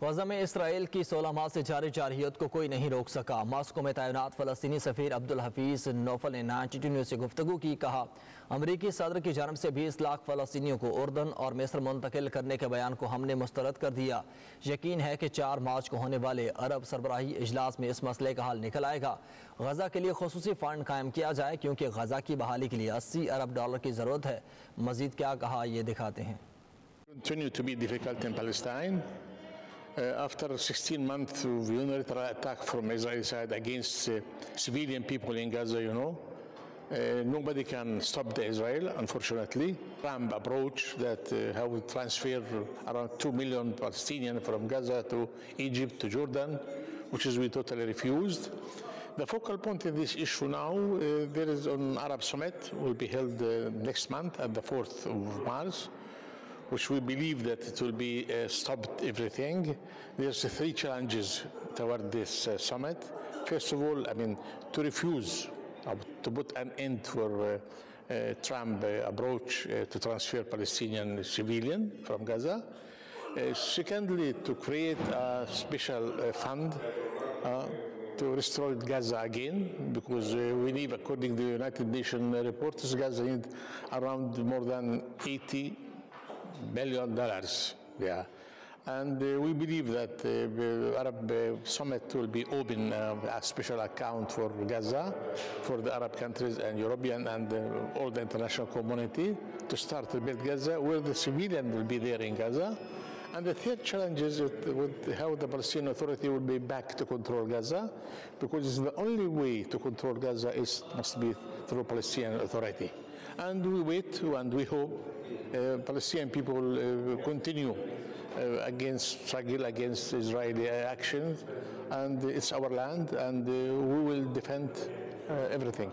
غزہ میں اسرائیل کی 16 ماہ سے جاری جارحیت کو کوئی نہیں روک سکا۔ ماسکو میں تعینات فلسطینی سفیر عبدل حفیظ نوفل نے انٹرویو سے گفتگو کی، کہا امریکی صدر کی جانب سے 20 لاکھ فلسطینیوں کو اردن اور مصر منتقل کرنے کے بیان کو ہم نے مسترد کر دیا۔ یقین ہے کہ 4 مارچ کو ہونے والے عرب سربراہی اجلاس میں اس مسئلے کا حل نکل آئے گا۔ غزہ کے لیے خصوصی فنڈ قائم کیا جائے کیونکہ غزہ کی بحالی کے لیے $80 ارب کی ضرورت ہے۔ مزید کیا کہا یہ دکھاتے ہیں۔ Continue to be difficult in Palestine. After 16 months of unilateral attack from Israeli side against civilian people in Gaza, nobody can stop the Israel, unfortunately. Trump approach that how we transfer around 2 million Palestinians from Gaza to Egypt, to Jordan, which is we totally refused. The focal point in this issue now, there is an Arab summit will be held next month at the 4th of March, which we believe that it will be stopped everything. There's 3 challenges toward this summit. First of all, to refuse, to put an end for Trump approach to transfer Palestinian civilian from Gaza. Secondly, to create a special fund to restore Gaza again, because we need, according to the United Nations reports, Gaza needs around more than $80 billion. Yeah. And we believe that the Arab Summit will be open a special account for Gaza, for the Arab countries and European and all the international community to start to build Gaza, where the civilian will be there in Gaza. And the third challenge is how the Palestinian Authority will be back to control Gaza, because it's the only way to control Gaza must be through Palestinian Authority. And we wait and we hope Palestinian people continue struggle against Israeli actions, and it's our land, and we will defend everything.